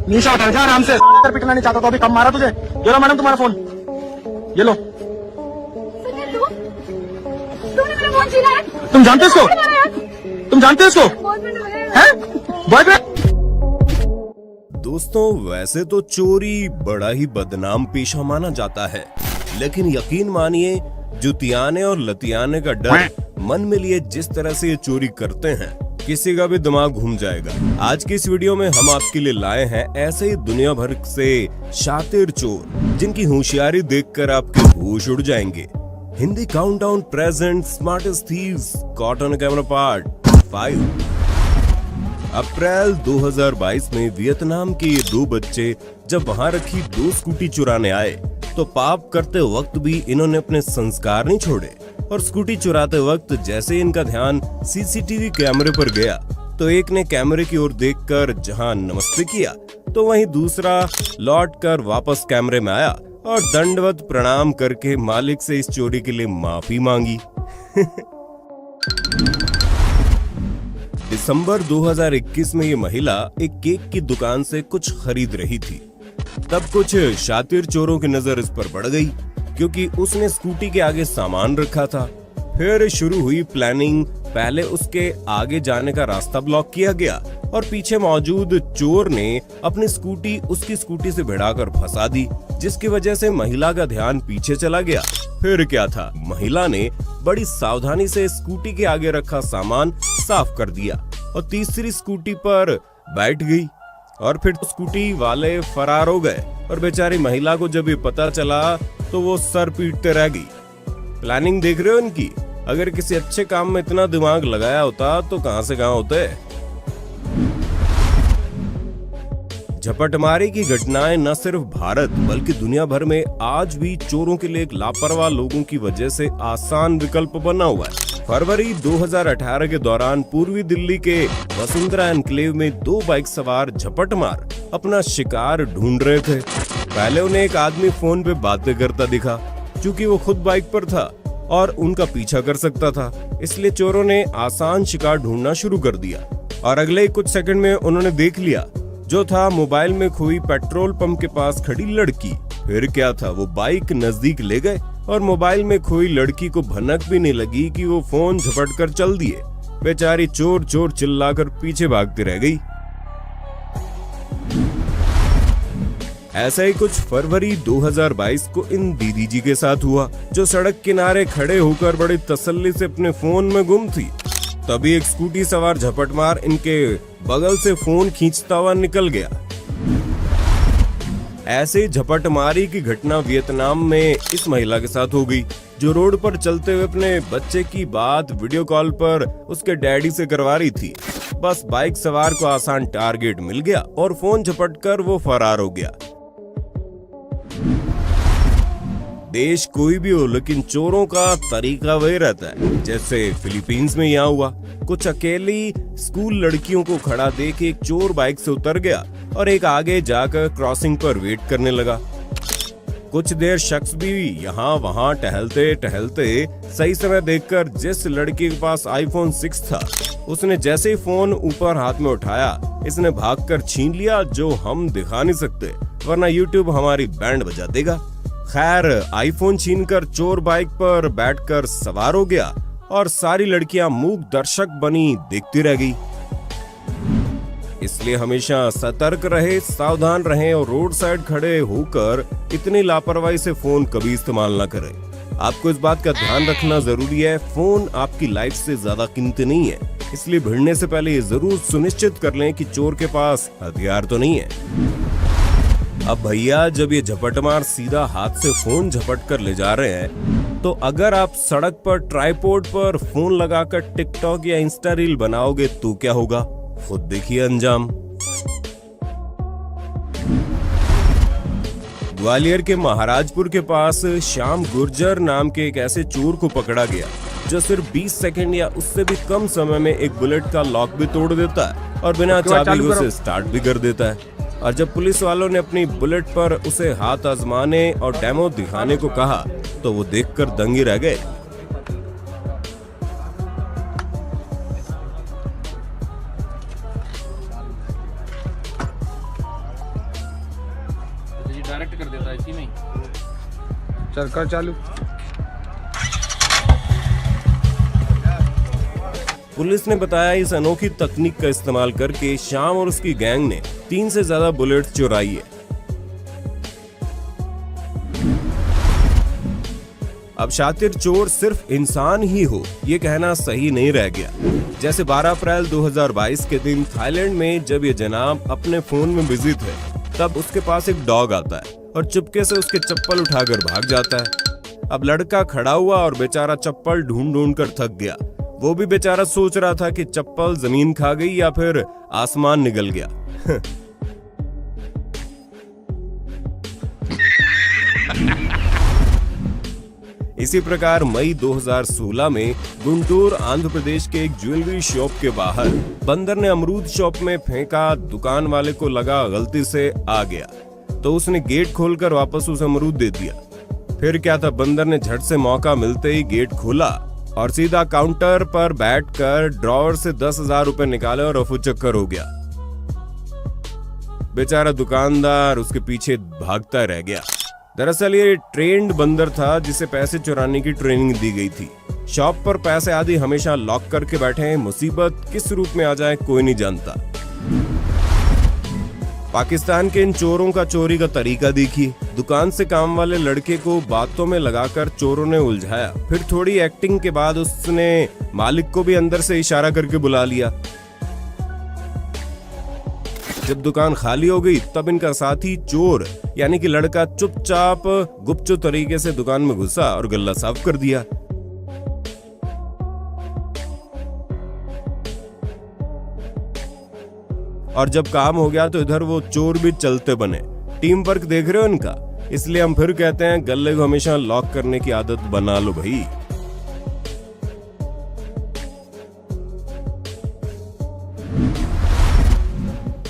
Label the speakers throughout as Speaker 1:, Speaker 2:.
Speaker 1: निशा उठा जा आराम से, पिटना नहीं चाहता तो अभी कम मारा तुझे। ये लो मैडम तुम्हारा फोन, ये लो।
Speaker 2: तुमने मेरा फोन छीना है।
Speaker 1: तुम जानते इसको? तुम जानते इसको? हैं? बॉयफ्रेंड?
Speaker 3: दोस्तों, वैसे तो चोरी बड़ा ही बदनाम पेशा माना जाता है, लेकिन यकीन मानिए जुतियाने और लतियाने का डर मन में लिए जिस तरह से ये चोरी करते हैं, किसी का भी दिमाग घूम जाएगा। आज की इस वीडियो में हम आपके लिए लाए हैं ऐसे ही दुनिया भर से शातिर चोर, जिनकी होशियारी देखकर आपके होश उड़ जाएंगे। Hindi countdown present smartest thieves caught on camera part 5। अप्रैल 2022 में वियतनाम के ये दो बच्चे जब वहां रखी 2 स्कूटी चुराने आए, तो पाप करते वक्त भी इन्होंने अपने संस्कार नहीं छोड़े और स्कूटी चुराते वक्त जैसे इनका ध्यान सीसीटीवी कैमरे पर गया, तो एक ने कैमरे की ओर देखकर जहां नमस्ते किया, तो वहीं दूसरा लौटकर वापस कैमरे में आया और दंडवत प्रणाम करके मालिक से इस चोरी के लिए माफी मांगी। दिसंबर 2021 में ये महिला एक केक की दुकान से कुछ खरीद रही थी। तब कुछ शातिर चोरों की नजर इस पर पड़ गई, क्योंकि उसने स्कूटी के आगे सामान रखा था। फिर शुरू हुई प्लानिंग। पहले उसके आगे जाने का रास्ता ब्लॉक किया गया और पीछे मौजूद चोर ने अपनी स्कूटी उसकी स्कूटी से भिड़ाकर फंसा दी, जिसकी वजह से महिला का ध्यान पीछे चला गया। फिर क्या था, महिला ने बड़ी सावधानी से स्कूटी के आगे रखा सामान साफ कर दिया और तीसरी स्कूटी पर बैठ गई और फिर स्कूटी वाले फरार हो गए। और बेचारी महिला को जब ये पता चला तो वो सर पीटते रह गई। प्लानिंग देख रहे हो इनकी? अगर किसी अच्छे काम में इतना दिमाग लगाया होता तो कहां से कहां होते। झपटमारी की घटनाएं न सिर्फ भारत बल्कि दुनिया भर में आज भी चोरों के लिए एक लापरवाह लोगों की वजह से आसान विकल्प बना हुआ है। फरवरी 2018 के दौरान पूर्वी दिल्ली के वसुंधरा एनक्लेव में 2 बाइक सवार झपटमार अपना शिकार ढूंढ रहे थे। पहले उन्हें एक आदमी फोन पे बातें करता दिखा, क्योंकि वो खुद बाइक पर था और उनका पीछा कर सकता था, इसलिए चोरों ने आसान शिकार ढूंढना शुरू कर दिया। और अगले कुछ सेकंड में उन्होंने देख लिया, जो था मोबाइल में खोई पेट्रोल पंप के पास खड़ी लड़की। फिर क्या था, वो बाइक नजदीक ले गए और मोबाइल में खोई लड़की को भनक भी नहीं लगी कि वो फोन झपट कर चल दिए। बेचारी चोर चोर चिल्लाकर पीछे भागती रह गई। ऐसा ही कुछ फरवरी 2022 को इन दीदी जी के साथ हुआ, जो सड़क किनारे खड़े होकर बड़ी तसल्ली से अपने फोन में गुम थी। तभी एक स्कूटी सवार झपटमार इनके बगल से फोन खींचता हुआ निकल गया। ऐसे झपटमारी की घटना वियतनाम में इस महिला के साथ हो गई, जो रोड पर चलते हुए अपने बच्चे की बात वीडियो कॉल पर उसके डैडी से करवा रही थी। बस बाइक सवार को आसान टारगेट मिल गया और फोन झपटकर वो फरार हो गया। देश कोई भी हो, लेकिन चोरों का तरीका वही रहता है। जैसे फिलीपींस में यहाँ हुआ, कुछ अकेली स्कूल लड़कियों को खड़ा देख एक चोर बाइक से उतर गया और एक आगे जाकर क्रॉसिंग पर वेट करने लगा। कुछ देर शख्स भी यहाँ वहाँ टहलते टहलते सही समय देखकर जिस लड़की के पास iPhone 6 था, उसने जैसे ही फोन ऊपर हाथ में उठाया, इसने भागकर छीन लिया, जो हम दिखा नहीं सकते, वरना YouTube हमारी बैंड बजा देगा। खैर, आईफोन छीनकर चोर बाइक पर बैठकर सवार हो गया और सारी लड़कियां मूक दर्शक बनी देखती रह गई। इसलिए हमेशा सतर्क रहे, सावधान रहें और रोड साइड खड़े होकर इतनी लापरवाही से फोन कभी इस्तेमाल ना करें। आपको इस बात का ध्यान रखना जरूरी है, फोन आपकी लाइफ से ज्यादा कीमती नहीं है, इसलिए भिड़ने से पहले ये जरूर सुनिश्चित कर लें कि चोर के पास हथियार तो नहीं है। अब भैया, जब ये झपटमार सीधा हाथ से फोन झपट कर ले जा रहे हैं, तो अगर आप सड़क पर ट्राइपॉड पर फोन लगाकर टिकटॉक या इंस्टा रील बनाओगे तो क्या होगा, खुद देखिए अंजाम। ग्वालियर के महाराजपुर के पास श्याम गुर्जर नाम के एक ऐसे चोर को पकड़ा गया, जो सिर्फ 20 सेकंड या उससे भी कम समय में एक बुलेट का लॉक भी तोड़ देता है और बिना चाबी उसे स्टार्ट भी कर देता है। और जब पुलिस वालों ने अपनी बुलेट पर उसे हाथ आजमाने और डेमो दिखाने को कहा, तो वो देखकर दंग ही रह गए।
Speaker 4: डायरेक्ट कर देता है इसी में।
Speaker 5: चल कर चालू।
Speaker 3: पुलिस ने बताया इस अनोखी तकनीक का इस्तेमाल करके श्याम और उसकी गैंग ने 3 से ज्यादा बुलेट चुराई है। अब शातिर चोर सिर्फ इंसान ही हो ये कहना सही नहीं रह गया। जैसे 12 अप्रैल 2022 के दिन थाईलैंड में जब ये जनाब अपने फोन में बिजी थे, तब उसके पास एक डॉग आता है और चुपके से उसके चप्पल उठाकर भाग जाता है। अब लड़का खड़ा हुआ और बेचारा चप्पल ढूंढ ढूंढ कर थक गया। वो भी बेचारा सोच रहा था कि चप्पल जमीन खा गई या फिर आसमान निगल गया। इसी प्रकार मई 2016 में गुंटूर आंध्र प्रदेश के एक ज्वेलरी शॉप के बाहर बंदर ने अमरूद शॉप में फेंका। दुकान वाले को लगा गलती से आ गया तो उसने गेट खोलकर वापस उसे अमरूद दे दिया। फिर क्या था, बंदर ने झट से मौका मिलते ही गेट खोला और सीधा काउंटर पर बैठकर ड्रॉवर से 10,000 रुपए निकाले और रफू चक्कर हो गया। बेचारा दुकानदार उसके पीछे भागता रह गया। दरअसल ये ट्रेंड बंदर था जिसे पैसे चुराने की ट्रेनिंग दी गई थी। शॉप पर पैसे आदि हमेशा लॉक करके बैठे हैं। मुसीबत किस रूप में आ जाए कोई नहीं जानता। पाकिस्तान के इन चोरों का चोरी का तरीका देखिए। दुकान से काम वाले लड़के को बातों में लगाकर चोरों ने उलझाया। फिर थोड़ी एक्टिंग के बाद उसने मालिक को भी अंदर से इशारा करके बुला लिया। जब दुकान खाली हो गई तब इनका साथी चोर यानी कि लड़का चुपचाप गुपचुप तरीके से दुकान में घुसा और गल्ला साफ कर दिया। और जब काम हो गया तो इधर वो चोर भी चलते बने। टीम वर्क देख रहे हो इनका। इसलिए हम फिर कहते हैं गल्ले को हमेशा लॉक करने की आदत बना लो भाई।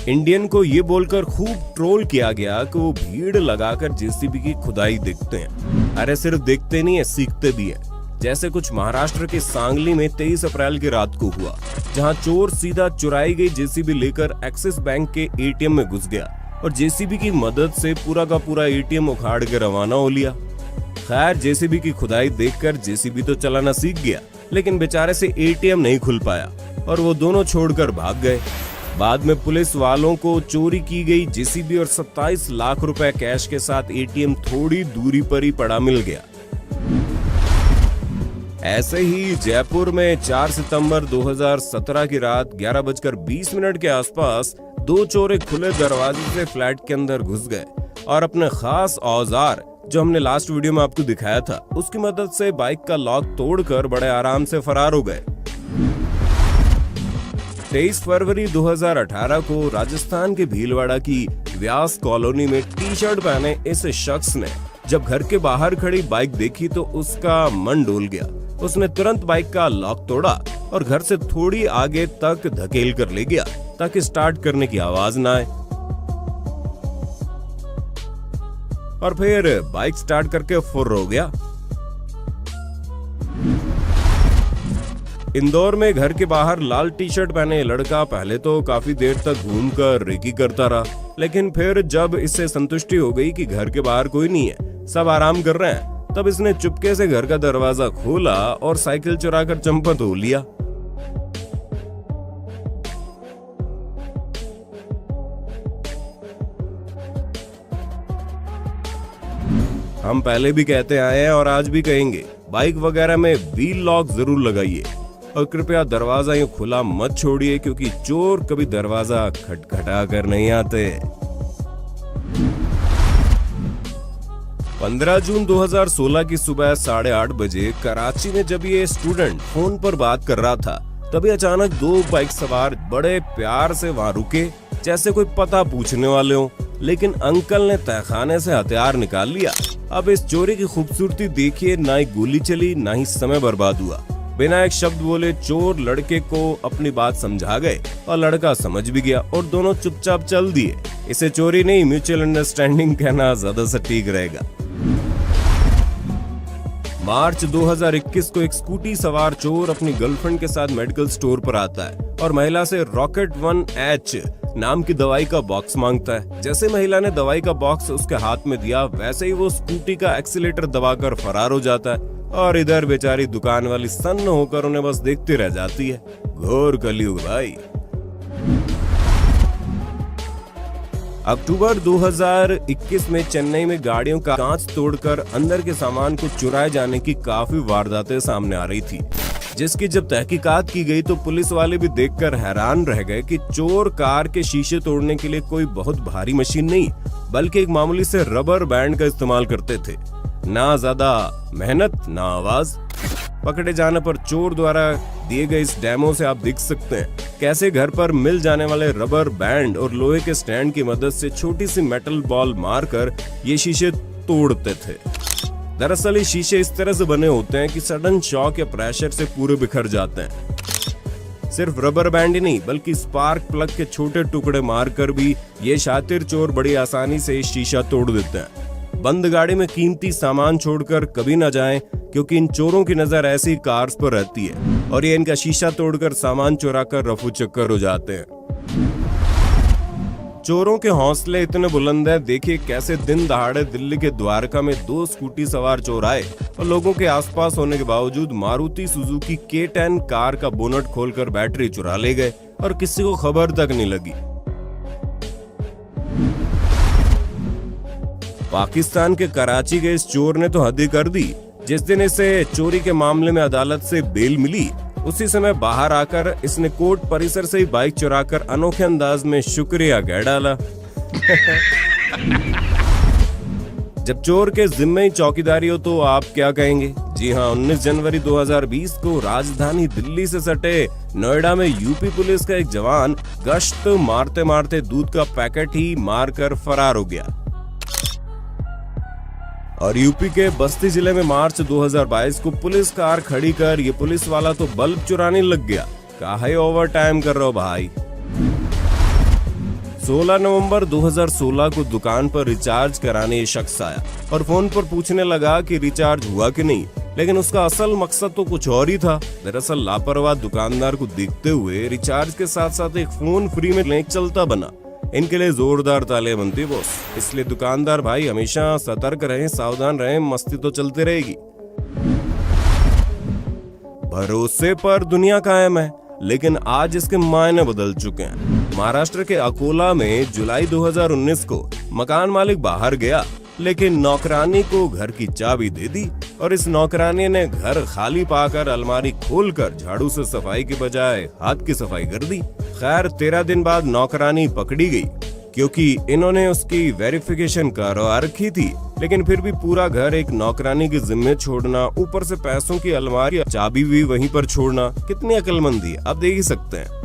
Speaker 3: इंडियन को ये बोलकर खूब ट्रोल किया गया कि वो भीड़ लगाकर जेसीबी की खुदाई देखते हैं। अरे सिर्फ देखते नहीं है, सीखते भी है। जैसे कुछ महाराष्ट्र के सांगली में 23 अप्रैल की रात को हुआ, जहां चोर सीधा चुराई गई जेसीबी लेकर एक्सिस बैंक के एटीएम में घुस गया और जेसीबी की मदद से पूरा का पूरा एटीएम उखाड़ के रवाना हो लिया। खैर, जेसीबी की खुदाई देखकर जेसीबी तो चलाना सीख गया, लेकिन बेचारे से एटीएम नहीं खुल पाया और वो दोनों छोड़कर भाग गए। बाद में पुलिस वालों को चोरी की गई जेसीबी और 27 लाख रुपए कैश के साथ एटीएम थोड़ी दूरी पर ही पड़ा मिल गया। ऐसे ही जयपुर में 4 सितंबर 2017 की रात 11:20 के आसपास 2 चोर खुले दरवाजे से फ्लैट के अंदर घुस गए और अपने खास औजार जो हमने लास्ट वीडियो में आपको दिखाया था उसकी मदद से बाइक का लॉक तोड़कर बड़े आराम से फरार हो गए। 23 फरवरी 2018 को राजस्थान के भीलवाड़ा की व्यास कॉलोनी में टी शर्ट पहने इस शख्स ने जब घर के बाहर खड़ी बाइक देखी तो उसका मन डोल गया। उसने तुरंत बाइक का लॉक तोड़ा और घर से थोड़ी आगे तक धकेल कर ले गया ताकि स्टार्ट करने की आवाज ना आए, और फिर बाइक स्टार्ट करके फुर्र हो गया। इंदौर में घर के बाहर लाल टी शर्ट पहने लड़का पहले तो काफी देर तक घूमकर रेकी करता रहा, लेकिन फिर जब इससे संतुष्टि हो गई कि घर के बाहर कोई नहीं है, सब आराम कर रहे हैं, तब इसने चुपके से घर का दरवाजा खोला और साइकिल चुराकर चंपत हो लिया। हम पहले भी कहते आए हैं और आज भी कहेंगे, बाइक वगैरह में व्हील लॉक जरूर लगाइए और कृपया दरवाजा यूं खुला मत छोड़िए, क्योंकि चोर कभी दरवाजा खटखटा कर नहीं आते। 15 जून 2016 की सुबह 8:30 बजे कराची में जब ये स्टूडेंट फोन पर बात कर रहा था, तभी अचानक 2 बाइक सवार बड़े प्यार से वहां रुके जैसे कोई पता पूछने वाले हो, लेकिन अंकल ने तहखाने से हथियार निकाल लिया। अब इस चोरी की खूबसूरती देखिए, ना ही गोली चली ना ही समय बर्बाद हुआ। बिना एक शब्द बोले चोर लड़के को अपनी बात समझा गए और लड़का समझ भी गया और दोनों चुपचाप चल दिए। इसे चोरी नहीं, म्यूचुअल अंडरस्टैंडिंग कहना ज्यादा सटीक रहेगा। मार्च 2021 को एक स्कूटी सवार चोर अपनी गर्लफ्रेंड के साथ मेडिकल स्टोर पर आता है और महिला से रॉकेट 1H नाम की दवाई का बॉक्स मांगता है। जैसे महिला ने दवाई का बॉक्स उसके हाथ में दिया, वैसे ही वो स्कूटी का एक्सीलेटर दबाकर फरार हो जाता है और इधर बेचारी दुकान वाली सन्न होकर उन्हें बस देखती रह जाती है। घोर कलयुग भाई। अक्टूबर 2021 में चेन्नई में गाड़ियों का कांच तोड़कर अंदर के सामान को चुराए जाने की काफी वारदातें सामने आ रही थी, जिसकी जब तहकीकात की गई तो पुलिस वाले भी देखकर हैरान रह गए कि चोर कार के शीशे तोड़ने के लिए कोई बहुत भारी मशीन नहीं बल्कि एक मामूली से रबर बैंड का इस्तेमाल करते थे। ना ज्यादा मेहनत ना आवाज। पकड़े जाने पर चोर द्वारा दिए गए इस डेमो से आप देख सकते हैं कैसे घर पर मिल जाने वाले रबर बैंड और लोहे के स्टैंड की मदद से छोटी सी मेटल बॉल मारकर ये शीशे तोड़ते थे। दरअसल ये शीशे इस तरह से बने होते हैं कि सडन शॉक या प्रेशर से पूरे बिखर जाते हैं। सिर्फ रबर बैंड ही नहीं बल्कि स्पार्क प्लग के छोटे टुकड़े मारकर भी ये शातिर चोर बड़ी आसानी से शीशा तोड़ देते हैं। बंद गाड़ी में कीमती सामान छोड़कर कभी न जाएं, क्योंकि इन चोरों की नजर ऐसी कार्स पर रहती है और ये इनका शीशा तोड़कर सामान चुराकर रफू चक्कर हो जाते हैं। चोरों के हौसले इतने बुलंद हैं, देखिए कैसे दिन दहाड़े दिल्ली के द्वारका में 2 स्कूटी सवार चोर आए और लोगों के आसपास होने के बावजूद मारुति सुजुकी K10 कार का बोनट खोलकर बैटरी चुरा ले गए और किसी को खबर तक नहीं लगी। पाकिस्तान के कराची के इस चोर ने तो हद ही कर दी। जिस दिन इसे चोरी के मामले में अदालत से बेल मिली, उसी समय बाहर आकर इसने कोर्ट परिसर से ही बाइक चुराकर अनोखे अंदाज में शुक्रिया कह डाला। जब चोर के जिम्मे ही चौकीदारी हो तो आप क्या कहेंगे? जी हाँ, 19 जनवरी 2020 को राजधानी दिल्ली से सटे नोएडा में यूपी पुलिस का एक जवान गश्त मारते मारते दूध का पैकेट ही मारकर फरार हो गया। और यूपी के बस्ती जिले में मार्च 2022 को पुलिस कार खड़ी कर ये पुलिस वाला तो बल्ब चुराने लग गया। काहे ओवर टाइम कर रहे हो भाई। 16 नवंबर 2016 को दुकान पर रिचार्ज कराने ये शख्स आया और फोन पर पूछने लगा कि रिचार्ज हुआ कि नहीं, लेकिन उसका असल मकसद तो कुछ और ही था। दरअसल लापरवाह दुकानदार को देखते हुए रिचार्ज के साथ साथ एक फोन फ्री में लेकर चलता बना। इनके लिए जोरदार तालियां बनती बॉस। इसलिए दुकानदार भाई हमेशा सतर्क रहें, सावधान रहें, मस्ती तो चलती रहेगी। भरोसे पर दुनिया कायम है, लेकिन आज इसके मायने बदल चुके हैं। महाराष्ट्र के अकोला में जुलाई 2019 को मकान मालिक बाहर गया, लेकिन नौकरानी को घर की चाबी दे दी और इस नौकरानी ने घर खाली पाकर अलमारी खोलकर झाड़ू से सफाई के बजाय हाथ की सफाई कर दी। खैर 13 दिन बाद नौकरानी पकड़ी गई, क्योंकि इन्होंने उसकी वेरिफिकेशन करवा रखी थी, लेकिन फिर भी पूरा घर एक नौकरानी के जिम्मे छोड़ना, ऊपर से पैसों की अलमारी चाबी भी वहीं पर छोड़ना, कितनी अक्लमंदी है आप देख ही सकते हैं।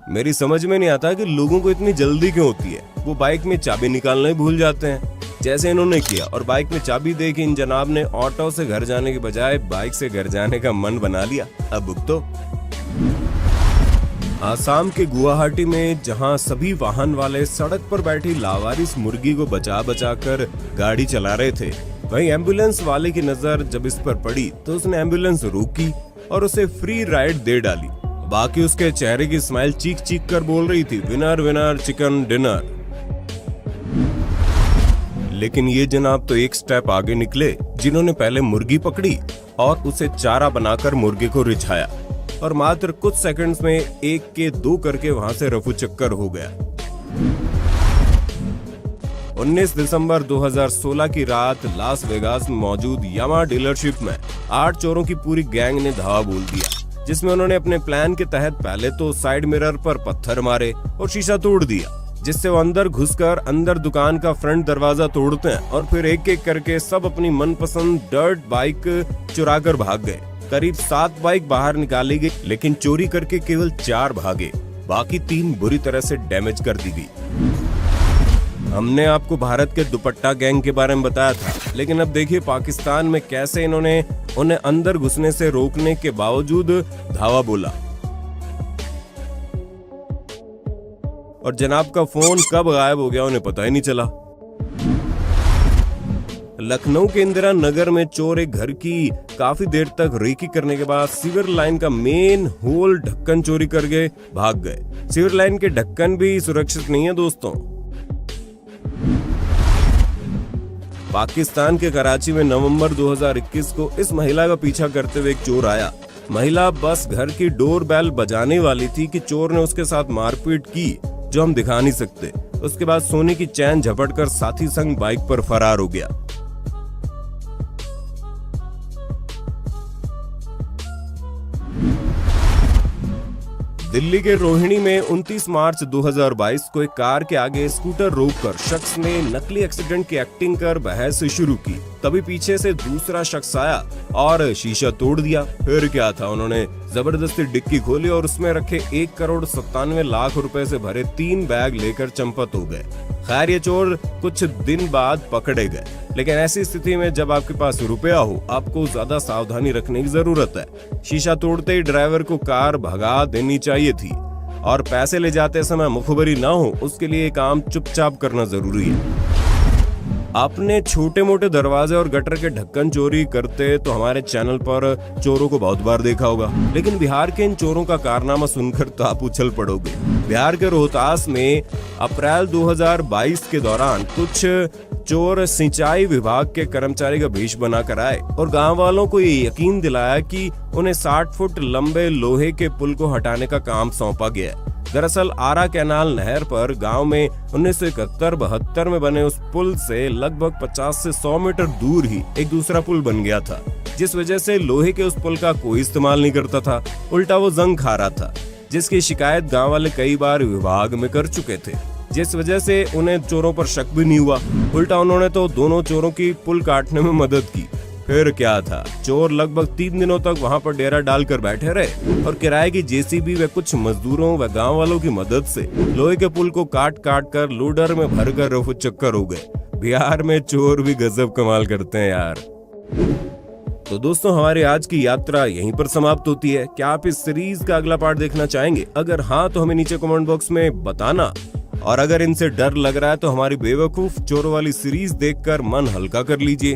Speaker 3: मेरी समझ में नहीं आता कि लोगों को इतनी जल्दी क्यों होती है। वो बाइक में चाबी निकालना ही भूल जाते हैं, जैसे इन्होंने किया, और बाइक में चाबी दे के इन जनाब ने ऑटो से घर जाने के बजाय बाइक से घर जाने का मन बना लिया। अब भुगतो। आसाम के गुवाहाटी में जहां सभी वाहन वाले सड़क पर बैठी लावारिस मुर्गी को बचा बचा कर गाड़ी चला रहे थे, वहीं एम्बुलेंस वाले की नजर जब इस पर पड़ी तो उसने एम्बुलेंस रोकी और उसे फ्री राइड दे डाली। बाकी उसके चेहरे की स्माइल चीख चीख कर बोल रही थी, विनर विनर चिकन डिनर। लेकिन ये जनाब तो एक स्टेप आगे निकले, जिन्होंने पहले मुर्गी पकड़ी और उसे चारा बनाकर मुर्गे को रिझाया और मात्र कुछ सेकंड्स में 1 के 2 करके वहां से रफू चक्कर हो गया। 19 दिसंबर 2016 की रात लास वेगास में मौजूद यामा डीलरशिप में 8 चोरों की पूरी गैंग ने धावा बोल दिया, जिसमें उन्होंने अपने प्लान के तहत पहले तो साइड मिरर पर पत्थर मारे और शीशा तोड़ दिया, जिससे वो अंदर घुसकर अंदर दुकान का फ्रंट दरवाजा तोड़ते हैं और फिर एक एक करके सब अपनी मनपसंद डर्ट बाइक चुरा कर भाग गए। करीब 7 बाइक बाहर निकाली गई, लेकिन चोरी करके केवल 4 भागे, बाकी 3 बुरी तरह से डैमेज कर दी गई। हमने आपको भारत के दुपट्टा गैंग के बारे में बताया था, लेकिन अब देखिए पाकिस्तान में कैसे इन्होंने उन्हें अंदर घुसने से रोकने के बावजूद धावा बोला। और जनाब का फोन कब गायब हो गया उन्हें पता ही नहीं चला। लखनऊ के इंदिरा नगर में चोर एक घर की काफी देर तक रेकी करने के बाद सीवर लाइन का मेन होल ढक्कन चोरी करके भाग गए। सीवर लाइन के ढक्कन भी सुरक्षित नहीं है दोस्तों। पाकिस्तान के कराची में नवंबर 2021 को इस महिला का पीछा करते हुए एक चोर आया। महिला बस घर की डोर बेल बजाने वाली थी कि चोर ने उसके साथ मारपीट की, जो हम दिखा नहीं सकते। उसके बाद सोने की चैन झपटकर साथी संग बाइक पर फरार हो गया। दिल्ली के रोहिणी में 29 मार्च 2022 को एक कार के आगे स्कूटर रोककर शख्स ने नकली एक्सीडेंट की एक्टिंग कर बहस शुरू की। तभी पीछे से दूसरा शख्स आया और शीशा तोड़ दिया। फिर क्या था, उन्होंने जबरदस्ती डिक्की खोली और उसमें रखे 1,97,00,000 रुपए से भरे 3 बैग लेकर चंपत हो गए। खैर, ये चोर कुछ दिन बाद पकड़े गए, लेकिन ऐसी स्थिति में जब आपके पास रुपया हो, आपको ज्यादा सावधानी रखने की जरूरत है। शीशा तोड़ते ही ड्राइवर को कार भगा देनी चाहिए थी और पैसे ले जाते समय मुखबरी ना हो, उसके लिए काम चुपचाप करना जरूरी है। आपने छोटे मोटे दरवाजे और गटर के ढक्कन चोरी करते तो हमारे चैनल पर चोरों को बहुत बार देखा होगा, लेकिन बिहार के इन चोरों का कारनामा सुनकर तो आप उछल पड़ोगे। बिहार के रोहतास में अप्रैल 2022 के दौरान कुछ चोर सिंचाई विभाग के कर्मचारी का भेष बनाकर आए और गांव वालों को ये यकीन दिलाया कि उन्हें 60 फुट लंबे लोहे के पुल को हटाने का काम सौंपा गया है। दरअसल आरा कैनाल नहर पर गांव में 1971-72 में बने उस पुल से लगभग 50 से 100 मीटर दूर ही एक दूसरा पुल बन गया था, जिस वजह से लोहे के उस पुल का कोई इस्तेमाल नहीं करता था, उल्टा वो जंग खा रहा था, जिसकी शिकायत गांव वाले कई बार विभाग में कर चुके थे, जिस वजह से उन्हें चोरों पर शक भी नहीं हुआ। उल्टा उन्होंने तो दोनों चोरों की पुल काटने में मदद की। फिर क्या था, चोर लगभग 3 दिनों तक वहां पर डेरा डालकर बैठे रहे और किराए की जेसीबी व कुछ मजदूरों व गांव वालों की मदद से लोहे के पुल को काट काट कर लोडर में भरकर रफू चक्कर हो गए। बिहार में चोर भी गजब कमाल करते हैं यार। तो दोस्तों, हमारी आज की यात्रा यहीं पर समाप्त होती है। क्या आप इस सीरीज का अगला पार्ट देखना चाहेंगे? अगर हाँ, तो हमें नीचे कमेंट बॉक्स में बताना। और अगर इनसे डर लग रहा है तो हमारी बेवकूफ चोरों वाली सीरीज देखकर मन हल्का कर लीजिए।